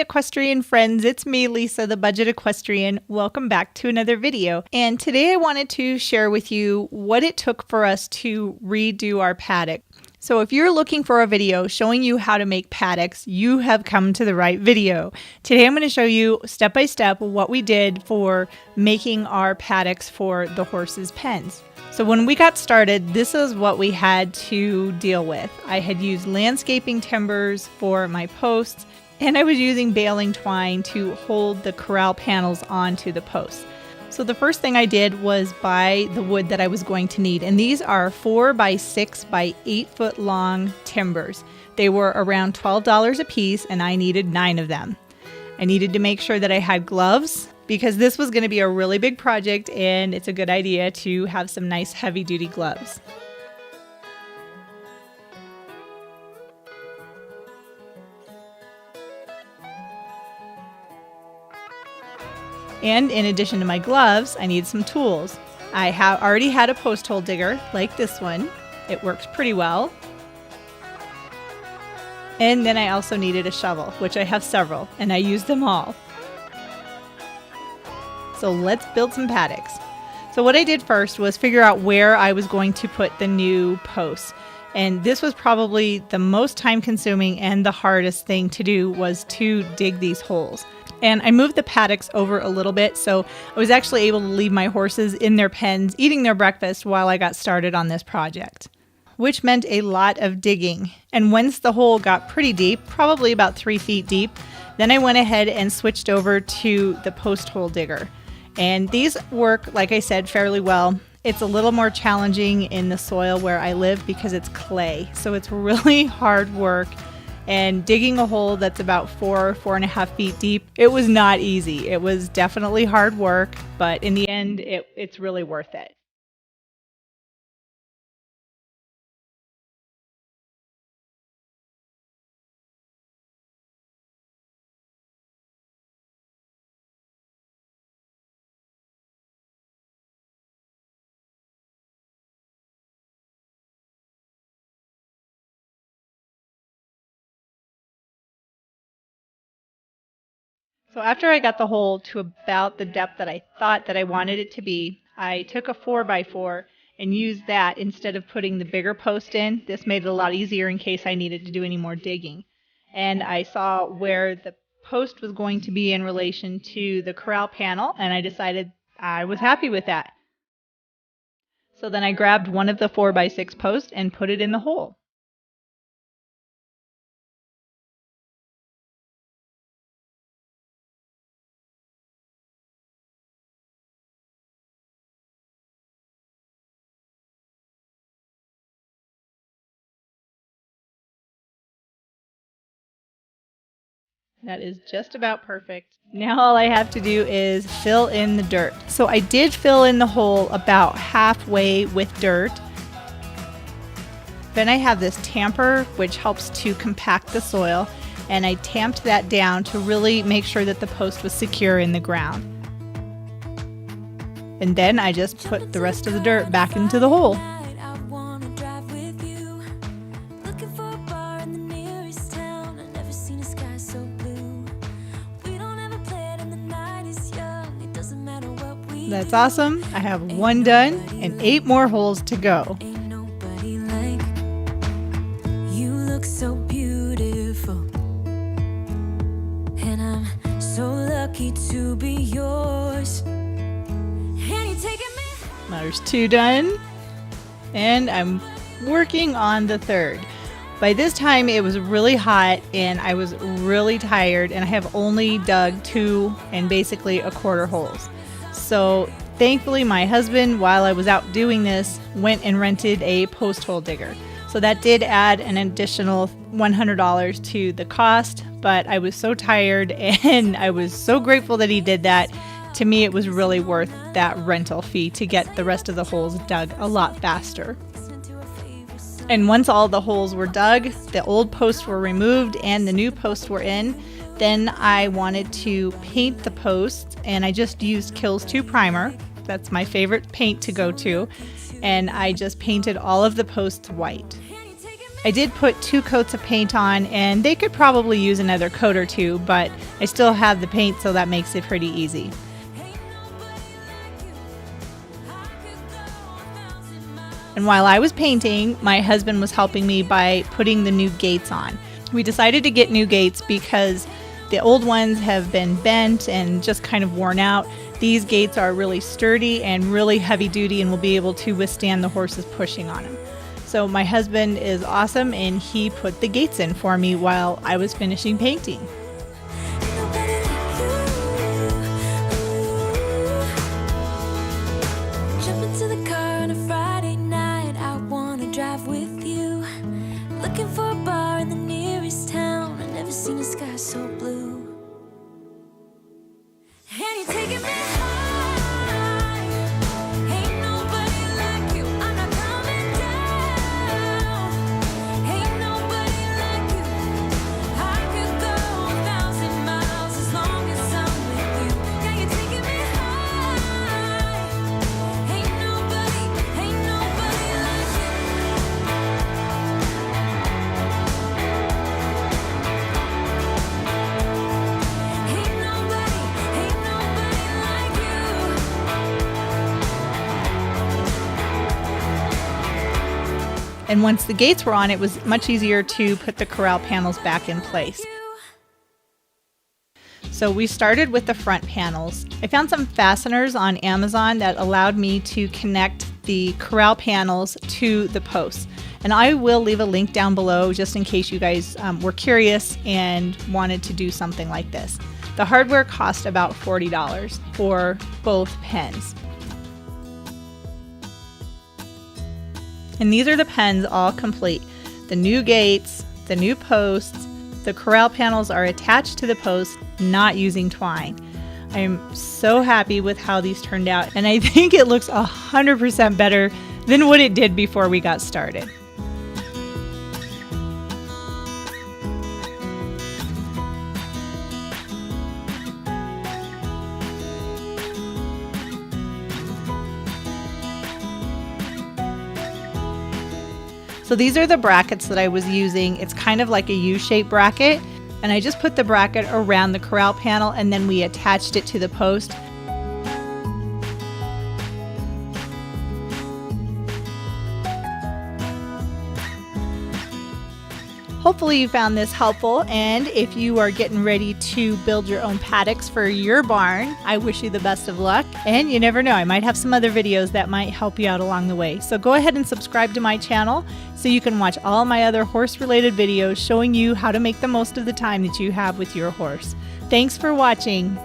equestrian friends, it's me, Lisa, the Budget Equestrian. Welcome back to another video. And today I wanted to share with you what it took for us to redo our paddock. So if you're looking for a video showing you how to make paddocks, you have come to the right video. Today I'm going to show you step by step what we did for making our paddocks for the horses' pens. So when we got started, this is what we had to deal with. I had used landscaping timbers for my posts, and I was using baling twine to hold the corral panels onto the posts. So the first thing I did was buy the wood that I was going to need, and these are 4 by 6 by 8 foot long timbers. They were around $12 a piece, and I needed 9 of them. I needed to make sure that I had gloves, because this was going to be a really big project and it's a good idea to have some nice heavy-duty gloves. And in addition to my gloves, I need some tools. I have already had a post hole digger like this one. It works pretty well. And then I also needed a shovel, which I have several, and I use them all. So let's build some paddocks. So what I did first was figure out where I was going to put the new posts. And this was probably the most time consuming and the hardest thing to do, was to dig these holes. And I moved the paddocks over a little bit, so I was actually able to leave my horses in their pens eating their breakfast while I got started on this project, which meant a lot of digging. And once the hole got pretty deep, probably about 3 feet deep, then I went ahead and switched over to the post hole digger. And these work, like I said, fairly well. It's a little more challenging in the soil where I live because it's clay. So it's really hard work. And digging a hole that's about 4.5 feet deep, it was not easy. It was definitely hard work, but in the end, it's really worth it. So after I got the hole to about the depth that I thought that I wanted it to be, I took a 4x4 and used that instead of putting the bigger post in. This made it a lot easier in case I needed to do any more digging. And I saw where the post was going to be in relation to the corral panel, and I decided I was happy with that. So then I grabbed one of the 4x6 posts and put it in the hole. That is just about perfect. Now all I have to do is fill in the dirt. So I did fill in the hole about halfway with dirt. Then I have this tamper, which helps to compact the soil, and I tamped that down to really make sure that the post was secure in the ground. And then I just put the rest of the dirt back into the hole. That's awesome. I have 1 done and 8 more holes to go. Ain't nobody like you. Look so beautiful, and I'm so lucky to be yours. And you taking me. There's 2 done, and I'm working on the 3rd. By this time it was really hot and I was really tired, and I have only dug 2 and basically 1/4 holes. So thankfully my husband, while I was out doing this, went and rented a post hole digger. So that did add an additional $100 to the cost, but I was so tired and I was so grateful that he did that. To me, it was really worth that rental fee to get the rest of the holes dug a lot faster. And once all the holes were dug, the old posts were removed and the new posts were in, then I wanted to paint the posts, and I just used Kills 2 primer. That's my favorite paint to go to. And I just painted all of the posts white. I did put 2 coats of paint on, and they could probably use another coat or 2, but I still have the paint, so that makes it pretty easy. And while I was painting, my husband was helping me by putting the new gates on. We decided to get new gates because the old ones have been bent and just kind of worn out. These gates are really sturdy and really heavy duty and will be able to withstand the horses pushing on them. So my husband is awesome, and he put the gates in for me while I was finishing painting. Jump into the car on a Friday night, I wanna drive with you. Looking for a bar in the nearest town, I've never seen a sky so blue. And you're taking me high, ain't nobody like you, I'm not coming down. Ain't nobody like you, I could go 1,000 miles as long as I'm with you. Yeah, you're taking me high, ain't nobody like you. Ain't nobody like you. And once the gates were on, it was much easier to put the corral panels back in place. So we started with the front panels. I found some fasteners on Amazon that allowed me to connect the corral panels to the posts. And I will leave a link down below just in case you guys were curious and wanted to do something like this. The hardware cost about $40 for both pens. And these are the pens all complete. The new gates, the new posts, the corral panels are attached to the posts, not using twine. I'm so happy with how these turned out, and I think it looks 100% better than what it did before we got started. So these are the brackets that I was using. It's kind of like a U-shaped bracket, and I just put the bracket around the corral panel, and then we attached it to the post. Hopefully you found this helpful, and if you are getting ready to build your own paddocks for your barn, I wish you the best of luck. And you never know, I might have some other videos that might help you out along the way. So go ahead and subscribe to my channel so you can watch all my other horse-related videos showing you how to make the most of the time that you have with your horse. Thanks for watching.